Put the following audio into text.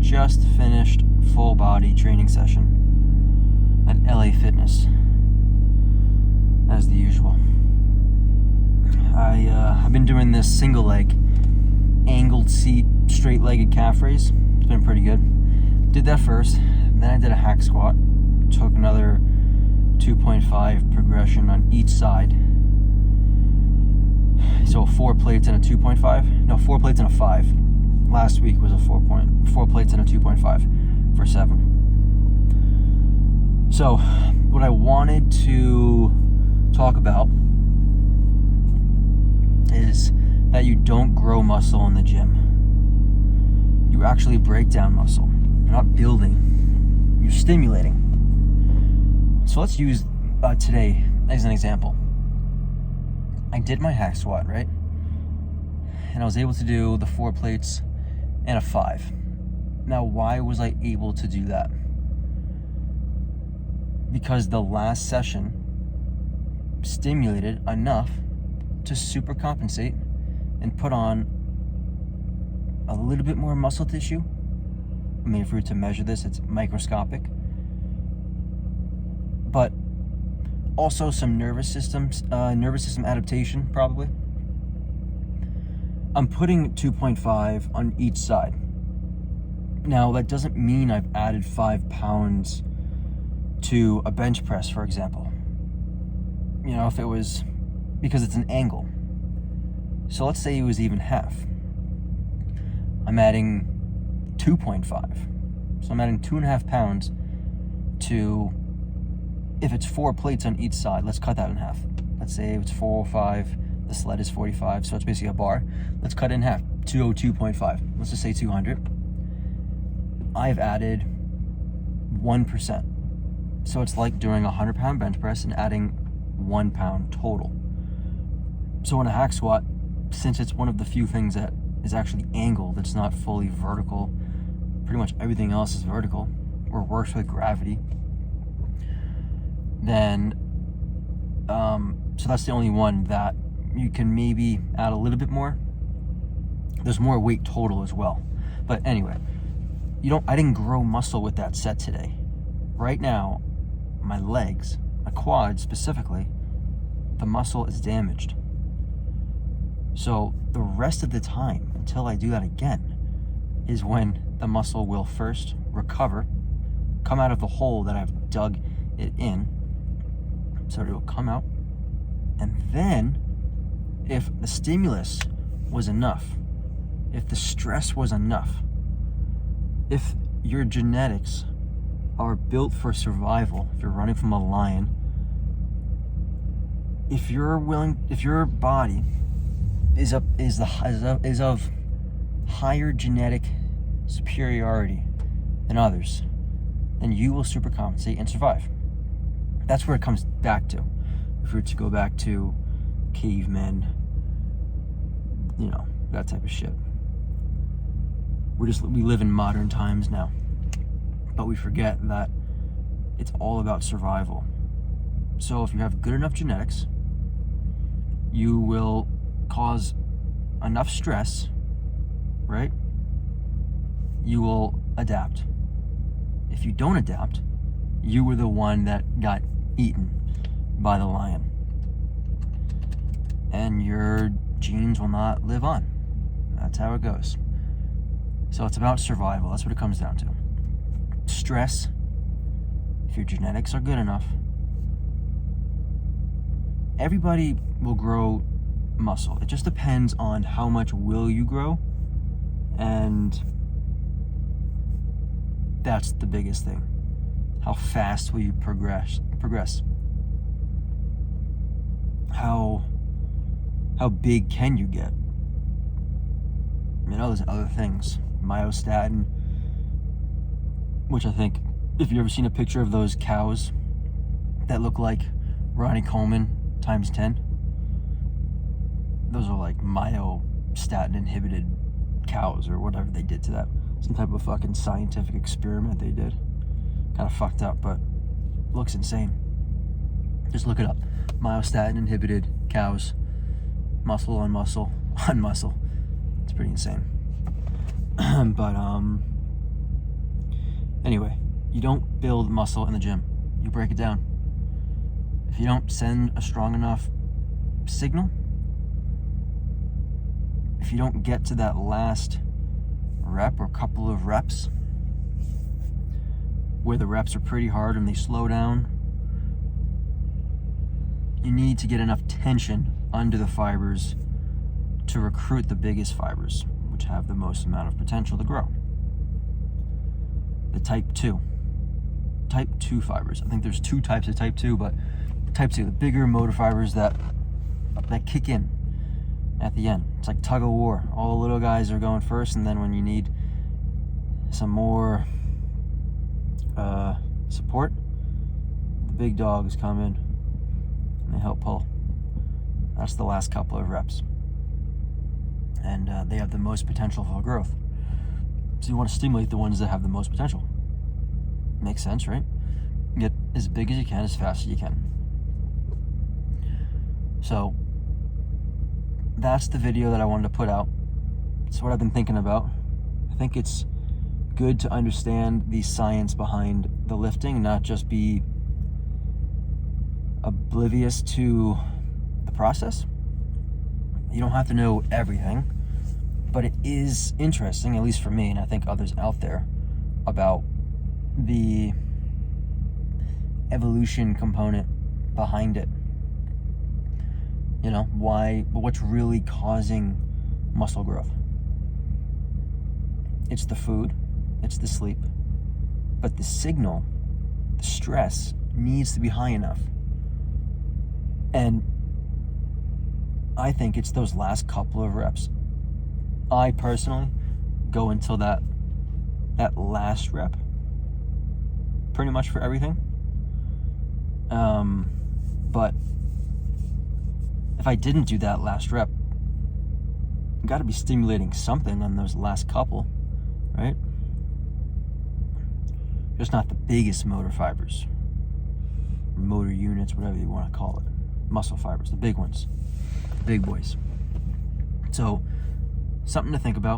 just finished full body training session at LA Fitness, as the usual. I've been doing this single leg, angled seat, straight-legged calf raise. It's been pretty good. Did that first, then I did a hack squat. Took another 2.5 progression on each side. So 4 plates and a 2.5. No, 4 plates and a 5. Last week was a 4 plates and a 2.5 for 7. So what I wanted to talk about is that you don't grow muscle in the gym. You actually break down muscle. You're not building, you're stimulating. So let's use today as an example. I did my hack squat, right? And I was able to do the 4 plates and a 5. Now, why was I able to do that? Because the last session stimulated enough to super compensate and put on a little bit more muscle tissue. I mean, if we were to measure this, it's microscopic. But also some nervous system adaptation, probably. I'm putting 2.5 on each side. Now, that doesn't mean I've added 5 pounds to a bench press, for example. You know, if it was, because it's an angle. So let's say it was even half. I'm adding 2.5. So I'm adding 2.5 pounds to, if it's 4 plates on each side, let's cut that in half. Let's say it's 405, the sled is 45, so it's basically a bar. Let's cut it in half, 202.5. Let's just say 200. I've added 1%. So it's like doing a 100-pound bench press and adding 1 pound total. So in a hack squat, since it's one of the few things that is actually angled, it's not fully vertical, pretty much everything else is vertical or works with gravity, then so that's the only one that you can maybe add a little bit more. There's more weight total as well. But anyway, I didn't grow muscle with that set today. Right now, my legs, my quads specifically, the muscle is damaged. So the rest of the time until I do that again is when the muscle will first recover, come out of the hole that I've dug it in. So it will come out. And then if the stimulus was enough, if the stress was enough, if your genetics are built for survival, if you're running from a lion, if your body is of higher genetic superiority than others, then you will supercompensate and survive. That's where it comes back to. If we were to go back to cavemen, you know, that type of shit. We live in modern times now, but we forget that it's all about survival. So if you have good enough genetics, you will cause enough stress, right? You will adapt. If you don't adapt, you were the one that got eaten by the lion. And your genes will not live on. That's how it goes. So it's about survival. That's what it comes down to. Stress, if your genetics are good enough, everybody will grow muscle. It just depends on how much will you grow, and that's the biggest thing. How fast will you progress? How big can you get? You know, there's other things. Myostatin, which I think, if you've ever seen a picture of those cows that look like Ronnie Coleman times 10, those are like myostatin inhibited cows or whatever they did to that. Some type of fucking scientific experiment they did. Kind of fucked up, but looks insane. Just look it up. Myostatin inhibited cows, muscle on muscle on muscle. It's pretty insane. But Anyway, you don't build muscle in the gym, you break it down. If you don't send a strong enough signal, if you don't get to that last rep or couple of reps where the reps are pretty hard and they slow down, you need to get enough tension under the fibers to recruit the biggest fibers, which have the most amount of potential to grow. The type 2 fibers. I think there's 2 types of type 2, but type 2, the bigger motor fibers that kick in at the end. It's like tug of war. All the little guys are going first, and then when you need some more support, the big dogs come in and they help pull. That's the last couple of reps. And they have the most potential for growth. So you want to stimulate the ones that have the most potential. Makes sense, right? Get as big as you can, as fast as you can. So that's the video that I wanted to put out. It's what I've been thinking about. I think it's good to understand the science behind the lifting, not just be oblivious to the process. You don't have to know everything, but it is interesting, at least for me, and I think others out there, about the evolution component behind it. You know, what's really causing muscle growth? It's the food, it's the sleep, but the signal, the stress needs to be high enough. And I think it's those last couple of reps. I personally go until that last rep, pretty much for everything. But if I didn't do that last rep, you got to be stimulating something on those last couple, right? Just not the biggest motor fibers, motor units, whatever you want to call it. Muscle fibers, the big ones, big boys. So, something to think about.